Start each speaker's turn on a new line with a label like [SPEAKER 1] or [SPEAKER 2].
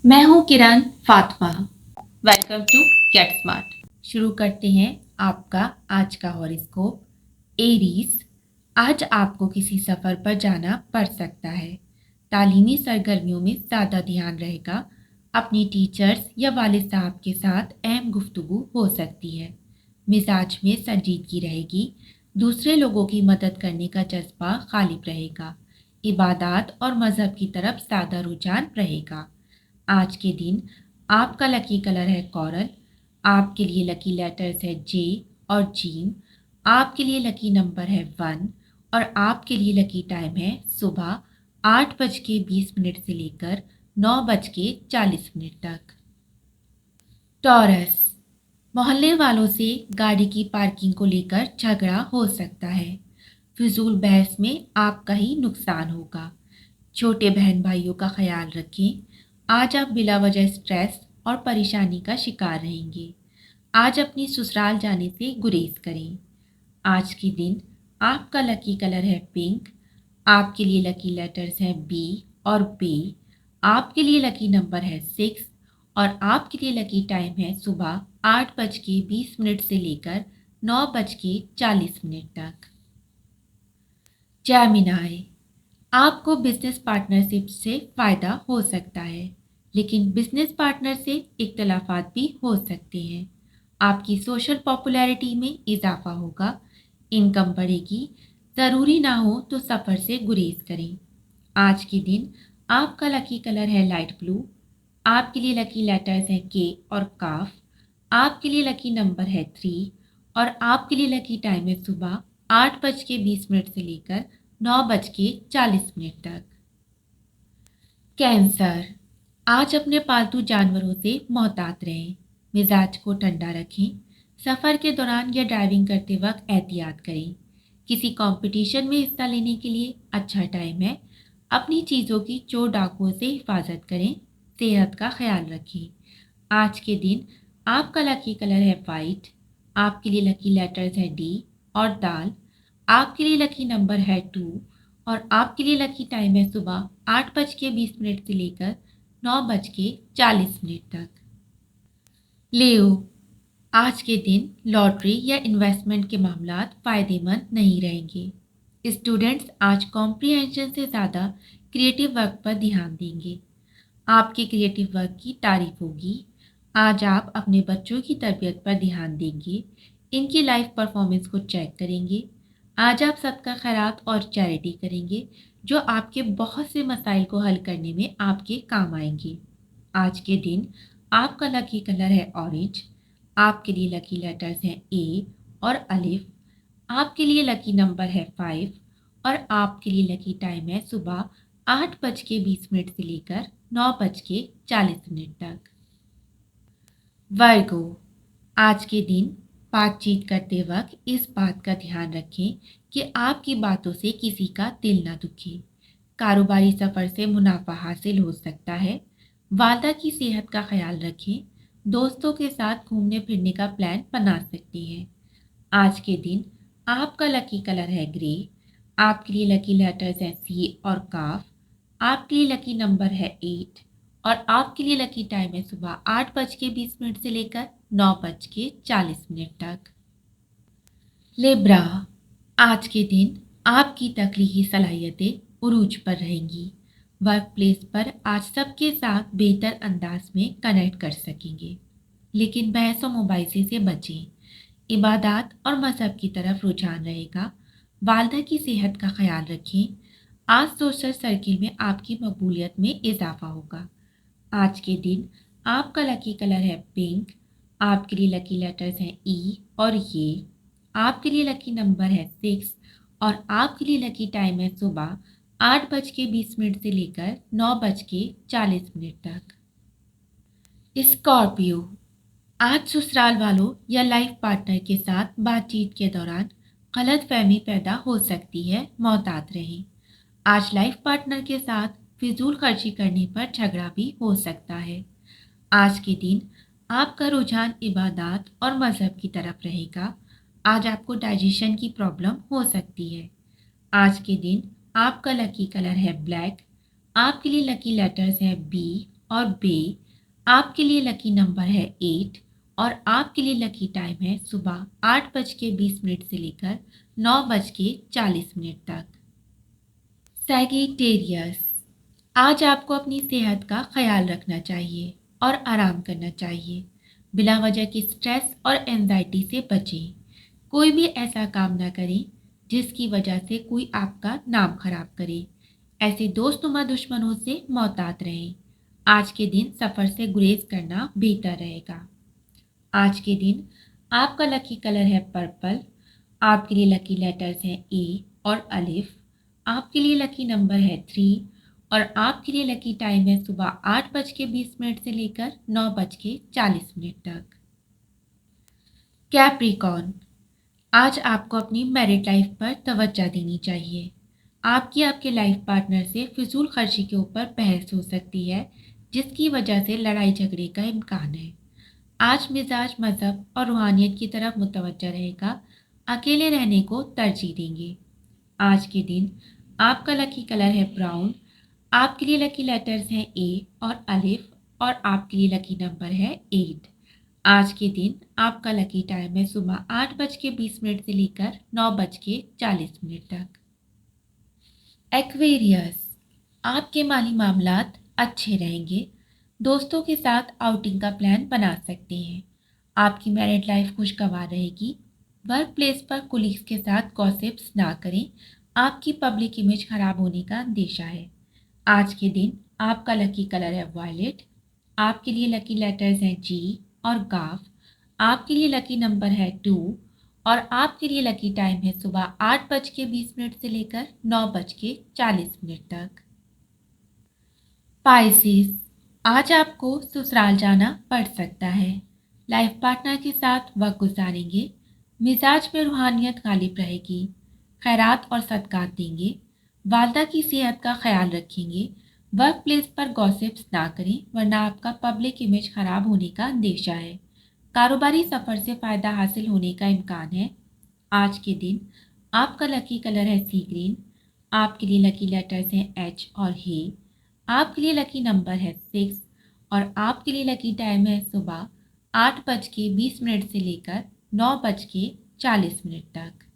[SPEAKER 1] मैं हूँ Kiran Fatima. Welcome to Get Smart. शुरू करते हैं आपका आज का हॉरोस्कोप। एरीज, आज आपको किसी सफ़र पर जाना पड़ सकता है। तालीमी सरगर्मियों में ज़्यादा ध्यान रहेगा। अपनी टीचर्स या वालिद साहब के साथ अहम गुफ्तगू हो सकती है। मिजाज में संजीदगी रहेगी। दूसरे लोगों की मदद करने का जज्बा गालिब रहेगा। इबादत और मज़हब की तरफ ज़्यादा रुझान रहेगा। आज के दिन आपका लकी कलर है कॉरल। आपके लिए लकी लेटर्स है जे और जीम। आपके लिए लकी नंबर है 1 और आपके लिए लकी टाइम है सुबह 8:20 से लेकर 9:40 तक। टॉरस, मोहल्ले वालों से गाड़ी की पार्किंग को लेकर झगड़ा हो सकता है। फिजूल बहस में आपका ही नुकसान होगा। छोटे बहन भाइयों का ख्याल रखें। आज आप बिला वजह स्ट्रेस और परेशानी का शिकार रहेंगे। आज अपनी ससुराल जाने से गुरेज करें। आज के दिन आपका लकी कलर है पिंक। आपके लिए लकी लेटर्स हैं बी और बी। आपके लिए लकी नंबर है 6 और आपके लिए लकी टाइम है सुबह 8:20 से लेकर 9:40 तक। जेमिनी, आपको बिजनेस पार्टनरशिप से फ़ायदा हो सकता है, लेकिन बिजनेस पार्टनर से इख्तलाफात भी हो सकते हैं। आपकी सोशल पॉपुलैरिटी में इजाफा होगा। इनकम बढ़ेगी। ज़रूरी ना हो तो सफ़र से गुरेज करें। आज के दिन आपका लकी कलर है लाइट ब्लू। आपके लिए लकी लेटर्स हैं के और काफ। आपके लिए लकी नंबर है 3 और आपके लिए लकी टाइम है सुबह 8:20 से लेकर 9:40 तक। कैंसर, आज अपने पालतू जानवरों से मोहतात रहें। मिजाज को ठंडा रखें। सफ़र के दौरान या ड्राइविंग करते वक्त एहतियात करें। किसी कंपटीशन में हिस्सा लेने के लिए अच्छा टाइम है। अपनी चीज़ों की चोर डाकुओं से हिफाजत करें। सेहत का ख्याल रखें। आज के दिन आपका लकी कलर है वाइट। आपके लिए लकी लेटर्स है डी और दाल। आपके लिए लकी नंबर है 2 और आपके लिए लकी टाइम है सुबह 8:20 से लेकर 9:40 तक। लियो, आज के दिन लॉटरी या इन्वेस्टमेंट के मामलात फ़ायदेमंद नहीं रहेंगे। स्टूडेंट्स आज कॉम्प्रिहेंशन से ज़्यादा क्रिएटिव वर्क पर ध्यान देंगे। आपके क्रिएटिव वर्क की तारीफ होगी। आज आप अपने बच्चों की तरबियत पर ध्यान देंगे। इनकी लाइफ परफॉर्मेंस को चेक करेंगे। आज आप सबका खैरात और चैरिटी करेंगे, जो आपके बहुत से मसाइल को हल करने में आपके काम आएंगे। आज के दिन आपका लकी कलर है ऑरेंज। आपके लिए लकी लेटर्स हैं ए और अलिफ। आपके लिए लकी नंबर है 5 और आपके लिए लकी टाइम है सुबह 8:20 से लेकर 9:40 तक। वर्गो, आज के दिन बातचीत करते वक्त इस बात का ध्यान रखें कि आपकी बातों से किसी का दिल ना दुखे। कारोबारी सफ़र से मुनाफा हासिल हो सकता है। वादा की सेहत का ख्याल रखें। दोस्तों के साथ घूमने फिरने का प्लान बना सकते हैं। आज के दिन आपका लकी कलर है ग्रे। आपके लिए लकी लेटर्स हैं सी और काफ। आपके लिए लकी नंबर है 8 और आपके लिए लकी टाइम है सुबह 8:20 से लेकर 9:40 तक। लिब्रा, आज के दिन आपकी तख्लीकी सलाहियतें उरूज पर रहेंगी। वर्क प्लेस पर आज सबके साथ बेहतर अंदाज में कनेक्ट कर सकेंगे, लेकिन बहस और मुबाइसे से बचें। इबादत और मज़हब की तरफ रुझान रहेगा। वालदा की सेहत का ख्याल रखें। आज सोशल सर्किल में आपकी मकबूलियत में इजाफा होगा। आज के दिन आपका लकी कलर है पिंक। आपके लिए लकी लेटर्स हैं ई और ये। आपके लिए लकी नंबर है 6 और आपके लिए लकी टाइम है सुबह 8:20 से लेकर 9:40 तक। स्कॉर्पियो, आज ससुराल वालों या लाइफ पार्टनर के साथ बातचीत के दौरान गलत फहमी पैदा हो सकती है। मोहतात रहें। आज लाइफ पार्टनर के साथ फिजूल खर्ची करने पर झगड़ा भी हो सकता है। आज के दिन आपका रुझान इबादत और मज़हब की तरफ रहेगा। आज आपको डाइजेशन की प्रॉब्लम हो सकती है। आज के दिन आपका लकी कलर है ब्लैक। आपके लिए लकी लेटर्स हैं बी और बे आप के लिए लकी नंबर है 8 और आपके लिए लकी टाइम है सुबह 8:20 से लेकर 9:40 तक। सैगिटेरियस, आज आपको अपनी सेहत का ख्याल रखना चाहिए और आराम करना चाहिए। बिना वजह की स्ट्रेस और एंजाइटी से बचें। कोई भी ऐसा काम ना करें जिसकी वजह से कोई आपका नाम खराब करे। ऐसे दोस्तनुमा दुश्मनों से मोहतात रहें। आज के दिन सफ़र से गुरेज करना बेहतर रहेगा। आज के दिन आपका लकी कलर है पर्पल। आपके लिए लकी लेटर्स हैं ए और अलिफ। आपके लिए लकी नंबर है 3 और आपके लिए लकी टाइम है सुबह 8:20 से लेकर 9:40 तक। कैप्रिकॉर्न, आज आपको अपनी मैरिड लाइफ पर तवज्जो देनी चाहिए। आपकी आपके लाइफ पार्टनर से फिजूल खर्ची के ऊपर बहस हो सकती है, जिसकी वजह से लड़ाई झगड़े का इम्कान है। आज मिजाज मज़हब और रूहानियत की तरफ मुतवज्जा रहेगा। अकेले रहने को तरजीह देंगे। आज के दिन आपका लकी कलर है ब्राउन। आपके लिए लकी लेटर्स हैं ए और अलिफ और आपके लिए लकी नंबर है 8। आज के दिन आपका लकी टाइम है सुबह 8:20 से लेकर 9:40 तक। एक्वेरियस, आपके माली मामलात अच्छे रहेंगे। दोस्तों के साथ आउटिंग का प्लान बना सकते हैं। आपकी मैरिड लाइफ खुशगवार रहेगी। वर्क प्लेस पर कुलीग्स के साथ गॉसिप्स ना करें। आपकी पब्लिक इमेज खराब होने का अंदेशा है। आज के दिन आपका लकी कलर है वायलेट। आपके लिए लकी लेटर्स हैं जी और गाफ। आपके लिए लकी नंबर है 2 और आपके लिए लकी टाइम है सुबह 8:20 से लेकर 9:40 तक। पाइसेस, आज आपको ससुराल जाना पड़ सकता है। लाइफ पार्टनर के साथ वक्त गुजारेंगे। मिजाज में रूहानियत गालिब रहेगी। खैरात और सदकात देंगे। वालदा की सेहत का ख्याल रखेंगे। वर्क प्लेस पर गॉसिप्स ना करें वरना आपका पब्लिक इमेज खराब होने का अंदेशा है। कारोबारी सफ़र से फ़ायदा हासिल होने का इम्कान है। आज के दिन आपका लकी कलर है सी ग्रीन। आपके लिए लकी लेटर्स हैं एच और हे। आपके लिए लकी नंबर है 6 और आपके लिए लकी टाइम है सुबह 8:20 से लेकर 9:40 तक।